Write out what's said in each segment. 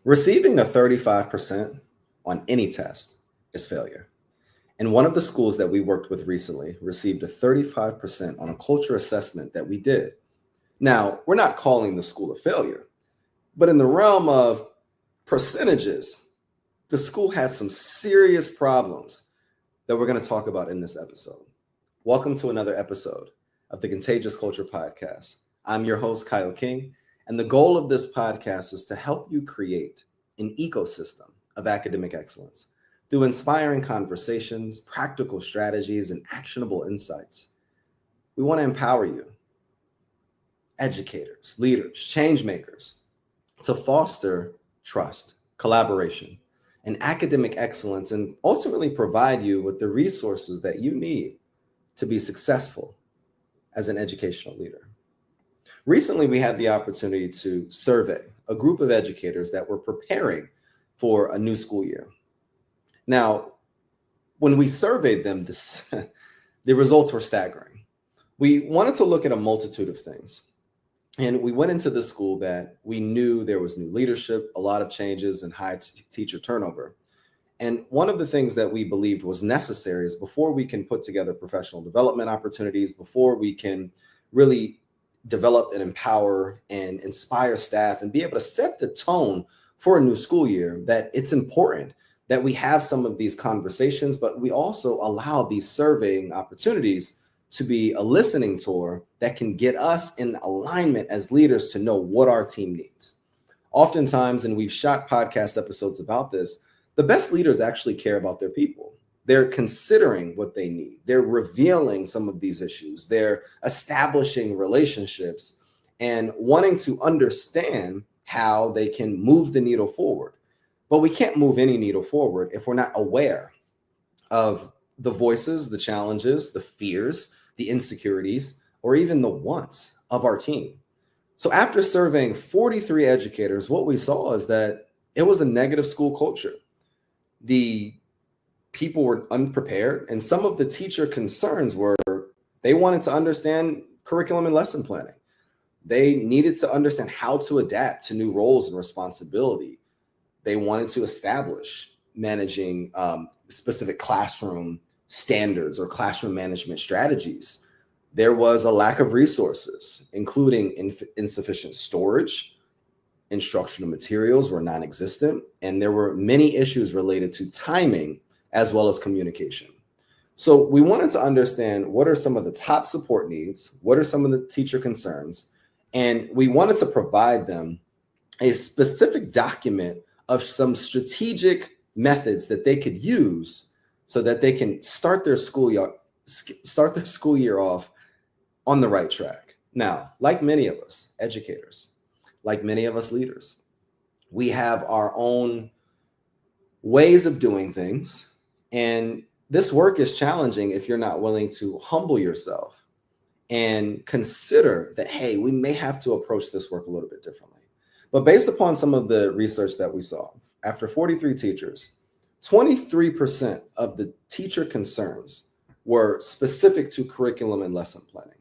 Receiving a 35% on any test is failure. And one of the schools that we worked with recently received a 35% on a culture assessment that we did. Now, we're not calling the school a failure, but in the realm of percentages, the school had some serious problems that we're going to talk about in this episode. Welcome to another episode of the Contagious Culture podcast. I'm your host, Kyle King, and the goal of this podcast is to help you create an ecosystem of academic excellence through inspiring conversations, practical strategies, and actionable insights. We want to empower you, educators, leaders, change makers, to foster trust, collaboration, and academic excellence, and ultimately provide you with the resources that you need to be successful as an educational leader. Recently, we had the opportunity to survey a group of educators that were preparing for a new school year. Now, when we surveyed them, the results were staggering. We wanted to look at a multitude of things. And we went into the school that we knew there was new leadership, a lot of changes, and high teacher turnover. And one of the things that we believed was necessary is before we can put together professional development opportunities, before we can really develop and empower and inspire staff and be able to set the tone for a new school year, that it's important that we have some of these conversations, but we also allow these surveying opportunities to be a listening tour that can get us in alignment as leaders to know what our team needs. Oftentimes, and we've shot podcast episodes about this, the best leaders actually care about their people. They're considering what they need. They're revealing some of these issues. They're establishing relationships and wanting to understand how they can move the needle forward. But we can't move any needle forward if we're not aware of the voices, the challenges, the fears, the insecurities, or even the wants of our team. So after surveying 43 educators, what we saw is that it was a negative school culture. The people were unprepared, and some of the teacher concerns were they wanted to understand curriculum and lesson planning. They needed to understand how to adapt to new roles and responsibility. They wanted to establish managing specific classroom standards or classroom management strategies. There was a lack of resources, including insufficient storage. Instructional materials were non-existent, and there were many issues related to timing as well as communication. So we wanted to understand what are some of the top support needs, what are some of the teacher concerns, and we wanted to provide them a specific document of some strategic methods that they could use so that they can start their school year off on the right track. Now, like many of us educators, like many of us leaders, we have our own ways of doing things. And this work is challenging if you're not willing to humble yourself and consider that, hey, we may have to approach this work a little bit differently. But based upon some of the research that we saw, after 43 teachers, 23% of the teacher concerns were specific to curriculum and lesson planning.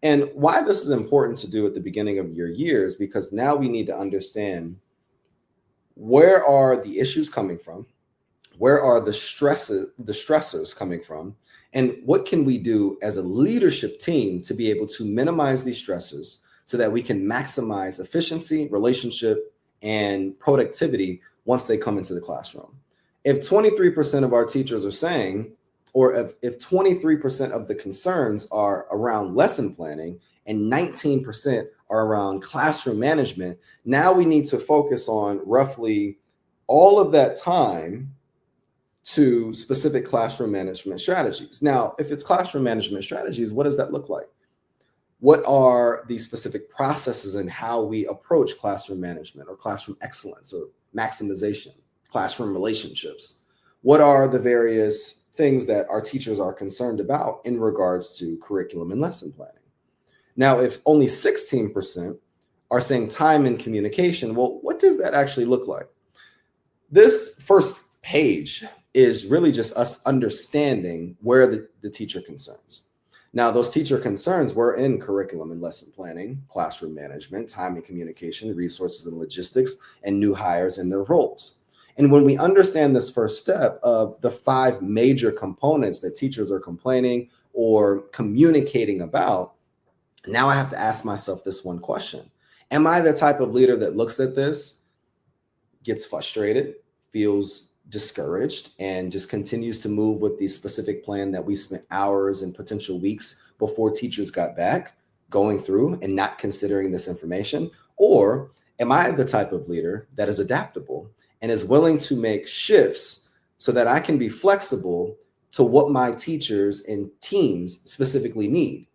And why this is important to do at the beginning of your year is because now we need to understand where are the issues coming from, where are the stressors coming from, and what can we do as a leadership team to be able to minimize these stressors so that we can maximize efficiency, relationship, and productivity once they come into the classroom. If 23% of our teachers are saying, or if 23% of the concerns are around lesson planning and 19% are around classroom management, now we need to focus on roughly all of that time to specific classroom management strategies. Now, if it's classroom management strategies, what does that look like? What are the specific processes and how we approach classroom management or classroom excellence or maximization, classroom relationships? What are the various things that our teachers are concerned about in regards to curriculum and lesson planning? Now, if only 16% are saying time and communication, well, what does that actually look like? This first page is really just us understanding where the teacher concerns. Now, those teacher concerns were in curriculum and lesson planning, classroom management, time and communication, resources and logistics, and new hires and their roles. And when we understand this first step of the 5 major components that teachers are complaining or communicating about, now I have to ask myself this one question. Am I the type of leader that looks at this, gets frustrated, feels discouraged, and just continues to move with the specific plan that we spent hours and potential weeks before teachers got back going through and not considering this information? Or am I the type of leader that is adaptable and is willing to make shifts so that I can be flexible to what my teachers and teams specifically need?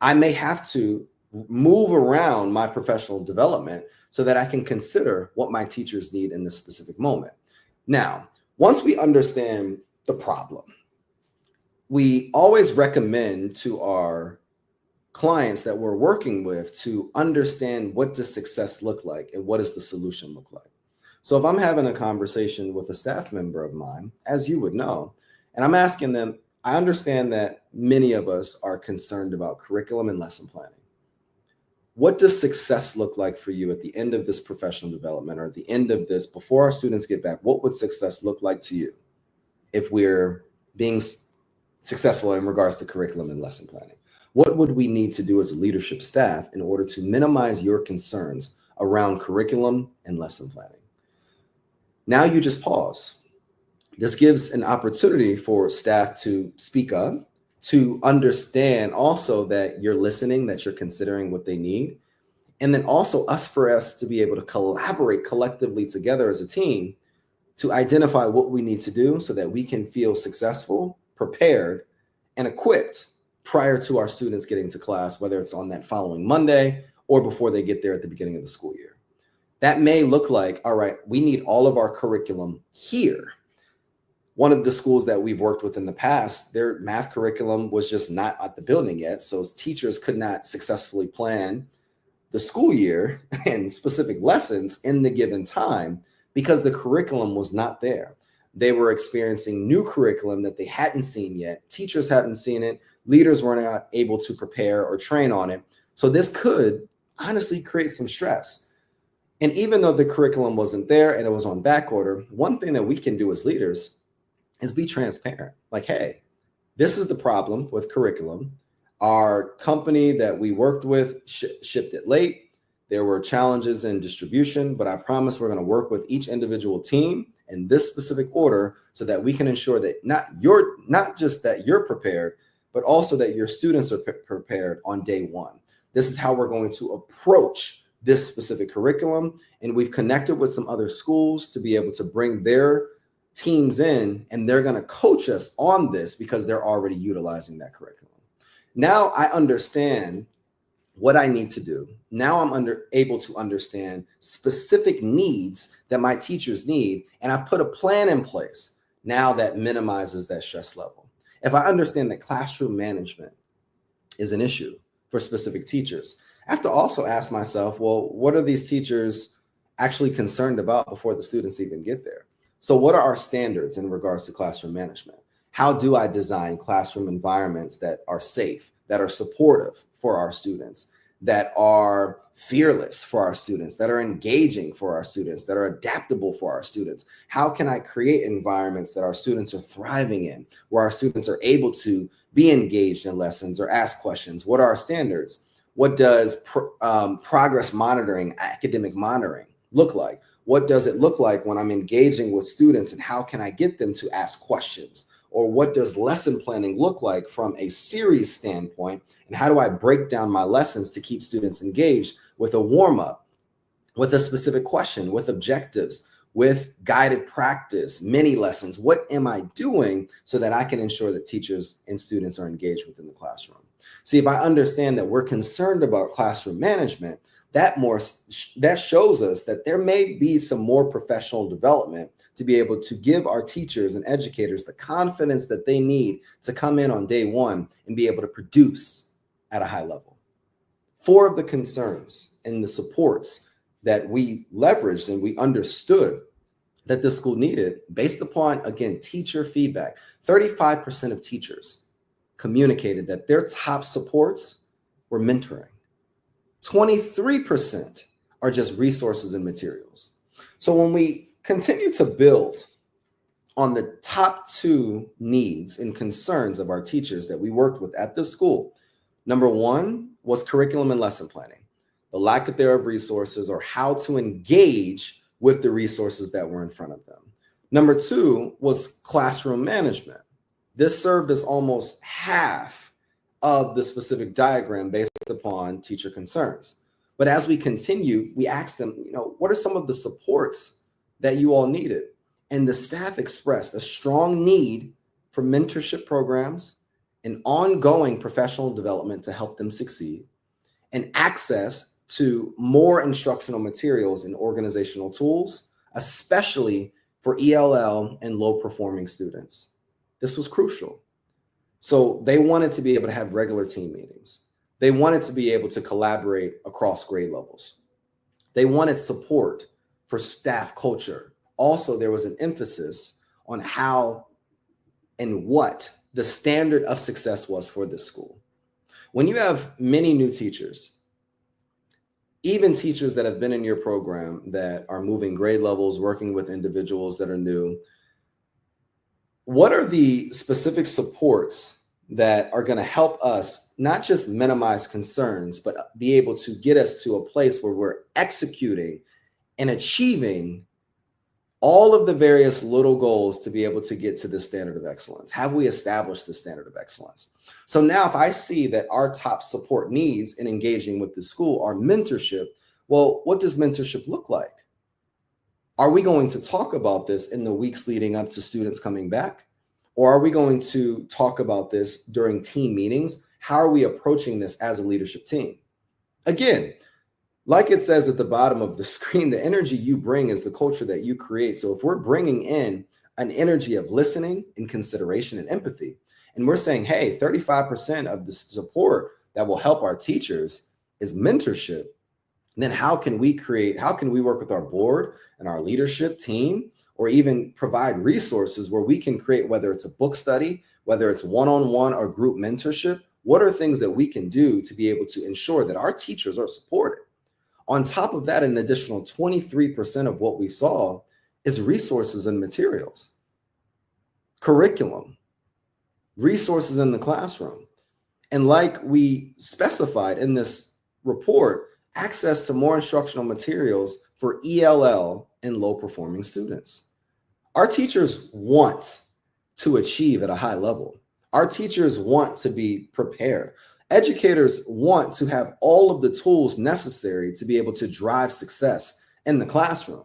I may have to move around my professional development so that I can consider what my teachers need in this specific moment. Now, once we understand the problem, we always recommend to our clients that we're working with to understand what does success look like and what does the solution look like. So if I'm having a conversation with a staff member of mine, as you would know, and I'm asking them, I understand that many of us are concerned about curriculum and lesson planning. What does success look like for you at the end of this professional development, or at the end of this, before our students get back? What would success look like to you if we're being successful in regards to curriculum and lesson planning? What would we need to do as a leadership staff in order to minimize your concerns around curriculum and lesson planning? Now you just pause. This gives an opportunity for staff to speak up, to understand also that you're listening, that you're considering what they need. And then also for us to be able to collaborate collectively together as a team to identify what we need to do so that we can feel successful, prepared, and equipped prior to our students getting to class, whether it's on that following Monday or before they get there at the beginning of the school year. That may look like, all right, we need all of our curriculum here. One of the schools that we've worked with in the past, their math curriculum was just not at the building yet. So teachers could not successfully plan the school year and specific lessons in the given time because the curriculum was not there. They were experiencing new curriculum that they hadn't seen yet. Teachers hadn't seen it. Leaders were not able to prepare or train on it. So this could honestly create some stress. And even though the curriculum wasn't there and it was on back order, one thing that we can do as leaders is be transparent. Like, hey, this is the problem with curriculum. Our company that we worked with shipped it late. There were challenges in distribution, but I promise we're going to work with each individual team in this specific order so that we can ensure that not just that you're prepared, but also that your students are prepared on day one. This is how we're going to approach this specific curriculum. And we've connected with some other schools to be able to bring their teams in, and they're going to coach us on this because they're already utilizing that curriculum. Now I understand what I need to do. Now I'm able to understand specific needs that my teachers need, and I've put a plan in place now that minimizes that stress level. If I understand that classroom management is an issue for specific teachers, I have to also ask myself, well, what are these teachers actually concerned about before the students even get there? So what are our standards in regards to classroom management? How do I design classroom environments that are safe, that are supportive for our students, that are fearless for our students, that are engaging for our students, that are adaptable for our students? How can I create environments that our students are thriving in, where our students are able to be engaged in lessons or ask questions? What are our standards? What does progress monitoring, academic monitoring look like? What does it look like when I'm engaging with students, and how can I get them to ask questions? Or what does lesson planning look like from a series standpoint? And how do I break down my lessons to keep students engaged with a warm-up, with a specific question, with objectives, with guided practice, mini lessons? What am I doing so that I can ensure that teachers and students are engaged within the classroom? See, if I understand that we're concerned about classroom management, that shows us that there may be some more professional development to be able to give our teachers and educators the confidence that they need to come in on day one and be able to produce at a high level. 4 of the concerns and the supports that we leveraged and we understood that the school needed based upon, again, teacher feedback. 35% of teachers communicated that their top supports were mentoring. 23% are just resources and materials. So when we continue to build on the top two needs and concerns of our teachers that we worked with at this school, number one was curriculum and lesson planning, the lack of thereof resources or how to engage with the resources that were in front of them. Number two was classroom management. This served as almost half of the specific diagram based upon teacher concerns. But as we continue, we asked them, what are some of the supports that you all needed? And the staff expressed a strong need for mentorship programs and ongoing professional development to help them succeed, and access to more instructional materials and organizational tools, especially for ELL and low-performing students. This was crucial. So they wanted to be able to have regular team meetings. They wanted to be able to collaborate across grade levels. They wanted support for staff culture. Also, there was an emphasis on how and what the standard of success was for this school. When you have many new teachers, even teachers that have been in your program that are moving grade levels, working with individuals that are new, what are the specific supports that are going to help us not just minimize concerns, but be able to get us to a place where we're executing and achieving all of the various little goals to be able to get to the standard of excellence? Have we established the standard of excellence? So now if I see that our top support needs in engaging with the school are mentorship, well, what does mentorship look like? Are we going to talk about this in the weeks leading up to students coming back? Or are we going to talk about this during team meetings? How are we approaching this as a leadership team? Again, like it says at the bottom of the screen, the energy you bring is the culture that you create. So if we're bringing in an energy of listening and consideration and empathy, and we're saying, hey, 35% of the support that will help our teachers is mentorship, then how can we work with our board and our leadership team, or even provide resources where we can create, whether it's a book study, whether it's one-on-one or group mentorship, what are things that we can do to be able to ensure that our teachers are supported? On top of that, an additional 23% of what we saw is resources and materials, curriculum, resources in the classroom. And like we specified in this report, access to more instructional materials for ELL and low-performing students. Our teachers want to achieve at a high level. Our teachers want to be prepared. Educators want to have all of the tools necessary to be able to drive success in the classroom.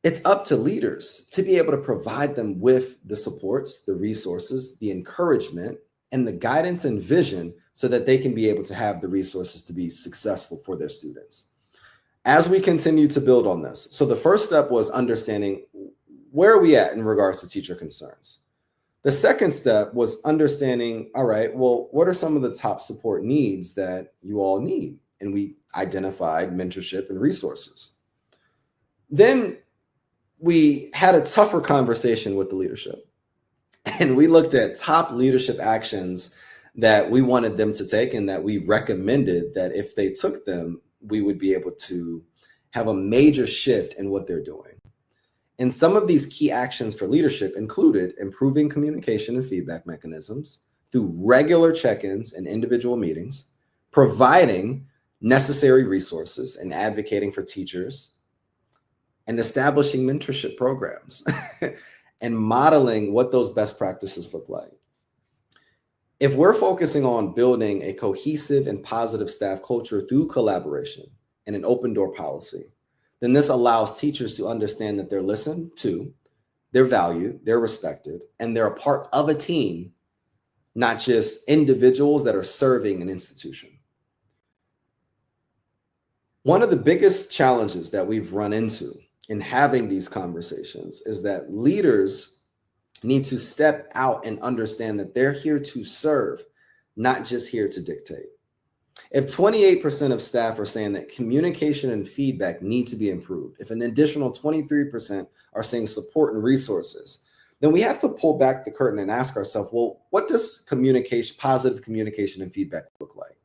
It's up to leaders to be able to provide them with the supports, the resources, the encouragement, and the guidance and vision so that they can be able to have the resources to be successful for their students. As we continue to build on this, so the first step was understanding where are we at in regards to teacher concerns. The second step was understanding, all right, well, what are some of the top support needs that you all need? And we identified mentorship and resources. Then we had a tougher conversation with the leadership. And we looked at top leadership actions that we wanted them to take and that we recommended that if they took them, we would be able to have a major shift in what they're doing. And some of these key actions for leadership included improving communication and feedback mechanisms through regular check-ins and individual meetings, providing necessary resources and advocating for teachers, and establishing mentorship programs and modeling what those best practices look like. If we're focusing on building a cohesive and positive staff culture through collaboration and an open door policy, then this allows teachers to understand that they're listened to, they're valued, they're respected, and they're a part of a team, not just individuals that are serving an institution. One of the biggest challenges that we've run into in having these conversations is that leaders need to step out and understand that they're here to serve, not just here to dictate. If 28% of staff are saying that communication and feedback need to be improved, if an additional 23% are saying support and resources, then we have to pull back the curtain and ask ourselves, well, what does communication, positive communication and feedback look like?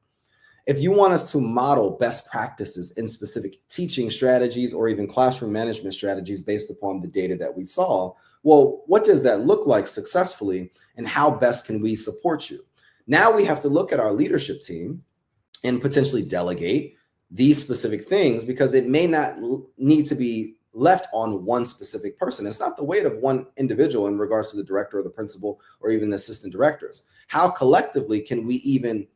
If you want us to model best practices in specific teaching strategies or even classroom management strategies based upon the data that we saw, well, what does that look like successfully, and how best can we support you? Now we have to look at our leadership team and potentially delegate these specific things, because it may not need to be left on one specific person. It's not the weight of one individual in regards to the director or the principal or even the assistant directors. How collectively can we even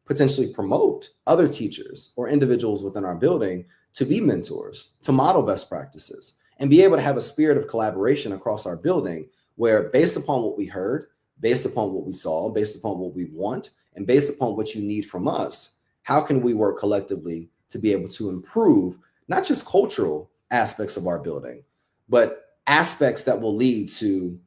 potentially promote other teachers or individuals within our building to be mentors, to model best practices, and be able to have a spirit of collaboration across our building where, based upon what we heard, based upon what we saw, based upon what we want, and based upon what you need from us, how can we work collectively to be able to improve not just cultural aspects of our building, but aspects that will lead to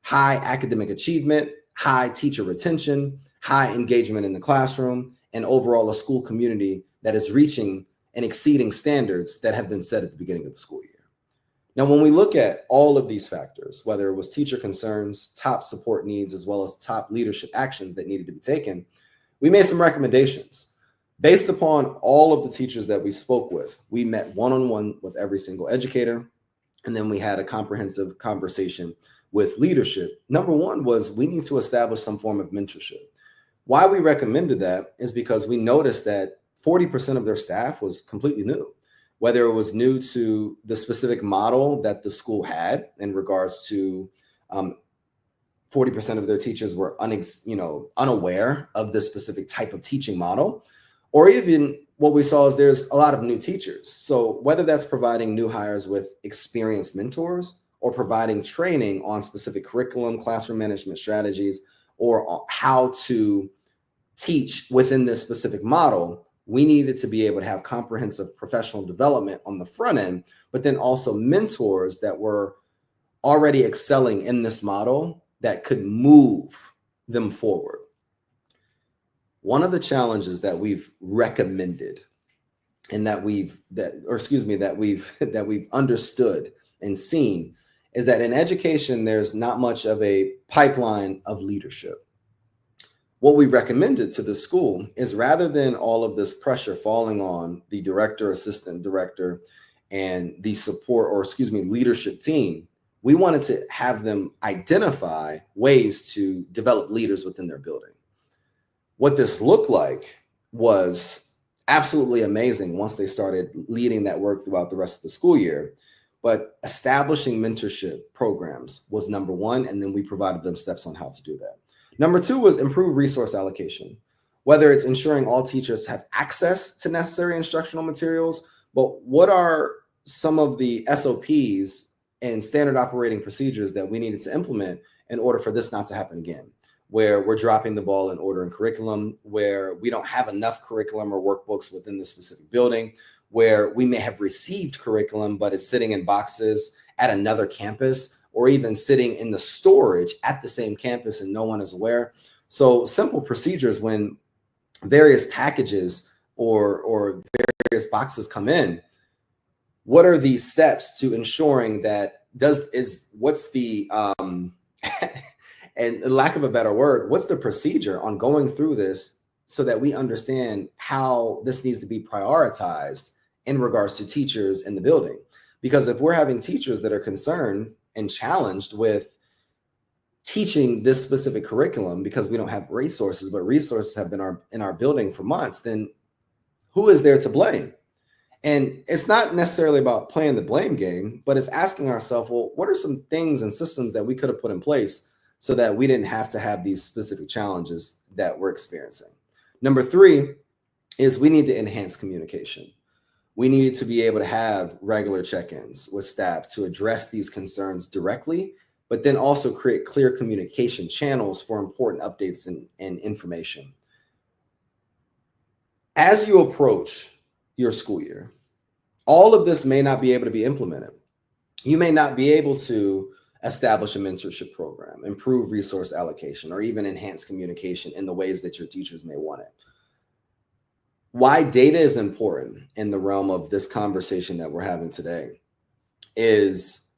high academic achievement, high teacher retention, high engagement in the classroom, and overall a school community that is reaching and exceeding standards that have been set at the beginning of the school year. Now, when we look at all of these factors, whether it was teacher concerns, top support needs, as well as top leadership actions that needed to be taken, we made some recommendations. Based upon all of the teachers that we spoke with, we met one-on-one with every single educator, and then we had a comprehensive conversation with leadership. Number one was we need to establish some form of mentorship. Why we recommended that is because we noticed that 40% of their staff was completely new, whether it was new to the specific model that the school had in regards to 40% of their teachers were unaware of this specific type of teaching model, or even what we saw is there's a lot of new teachers. So whether that's providing new hires with experienced mentors or providing training on specific curriculum, classroom management strategies, or how to teach within this specific model, we needed to be able to have comprehensive professional development on the front end, but then also mentors that were already excelling in this model that could move them forward. One of the challenges that we've recommended and that we've understood and seen is that in education, there's not much of a pipeline of leadership. What we recommended to the school is, rather than all of this pressure falling on the director, assistant director, and the leadership team, we wanted to have them identify ways to develop leaders within their building. What this looked like was absolutely amazing once they started leading that work throughout the rest of the school year. But establishing mentorship programs was number one, and then we provided them steps on how to do that. Number two was improve resource allocation, whether it's ensuring all teachers have access to necessary instructional materials, but what are some of the SOPs and standard operating procedures that we needed to implement in order for this not to happen again, where we're dropping the ball in ordering curriculum, where we don't have enough curriculum or workbooks within the specific building, where we may have received curriculum, but it's sitting in boxes at another campus, or even sitting in the storage at the same campus and no one is aware. So simple procedures when various packages or various boxes come in, what are the steps to ensuring that what's the and lack of a better word, what's the procedure on going through this so that we understand how this needs to be prioritized in regards to teachers in the building? Because if we're having teachers that are concerned and challenged with teaching this specific curriculum because we don't have resources, but resources have been in our building for months, then who is there to blame? And it's not necessarily about playing the blame game, but it's asking ourselves, well, what are some things and systems that we could have put in place so that we didn't have to have these specific challenges that we're experiencing? Number three is we need to enhance communication. We needed to be able to have regular check-ins with staff to address these concerns directly, but then also create clear communication channels for important updates and information. As you approach your school year, all of this may not be able to be implemented. You may not be able to establish a mentorship program, improve resource allocation, or even enhance communication in the ways that your teachers may want it. Why data is important in the realm of this conversation that we're having today is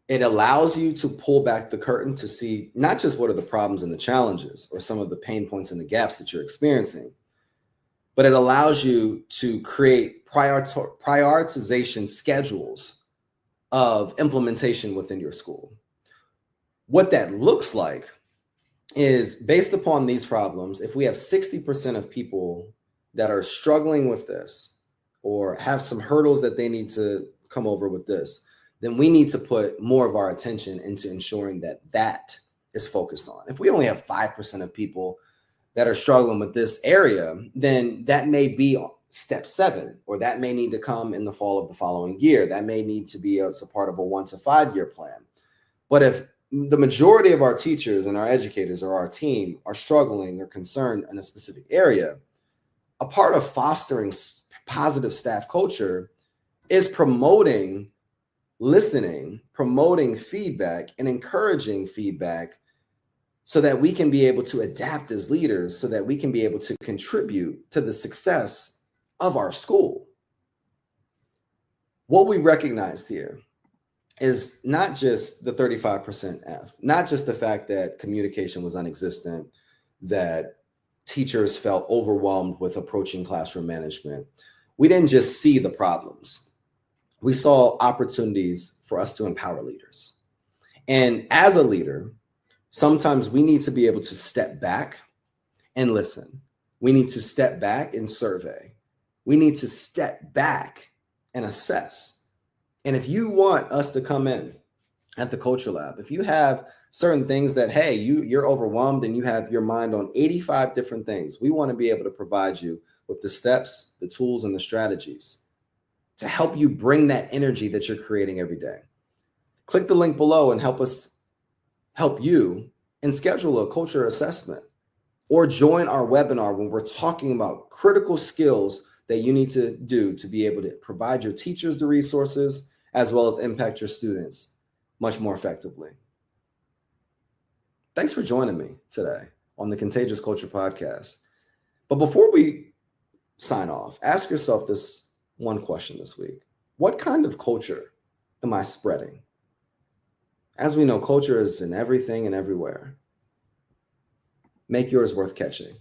It allows you to pull back the curtain to see not just what are the problems and the challenges or some of the pain points and the gaps that you're experiencing, but it allows you to create prioritization schedules of implementation within your school. What that looks like is based upon these problems. If we have 60% of people that are struggling with this or have some hurdles that they need to come over with this, then we need to put more of our attention into ensuring that that is focused on. If we only have 5% of people that are struggling with this area, then that may be step 7, or that may need to come in the fall of the following year. That may need to be as a part of a 1 to 5 year plan. But if the majority of our teachers and our educators or our team are struggling or concerned in a specific area, a part of fostering positive staff culture is promoting listening, promoting feedback, and encouraging feedback so that we can be able to adapt as leaders, so that we can be able to contribute to the success of our school. What we recognized here is not just the 35% F, not just the fact that communication was non-existent, that teachers felt overwhelmed with approaching classroom management. We didn't just see the problems. We saw opportunities for us to empower leaders. And as a leader, sometimes we need to be able to step back and listen. We need to step back and survey. We need to step back and assess. And if you want us to come in at the Culture Lab, if you have certain things that, hey, you're overwhelmed and you have your mind on 85 different things, we want to be able to provide you with the steps, the tools, and the strategies to help you bring that energy that you're creating every day. Click the link below and help you and schedule a culture assessment, or join our webinar when we're talking about critical skills that you need to do to be able to provide your teachers the resources as well as impact your students much more effectively. Thanks for joining me today on the Contagious Culture podcast. But before we sign off, ask yourself this one question this week. What kind of culture am I spreading? As we know, culture is in everything and everywhere. Make yours worth catching.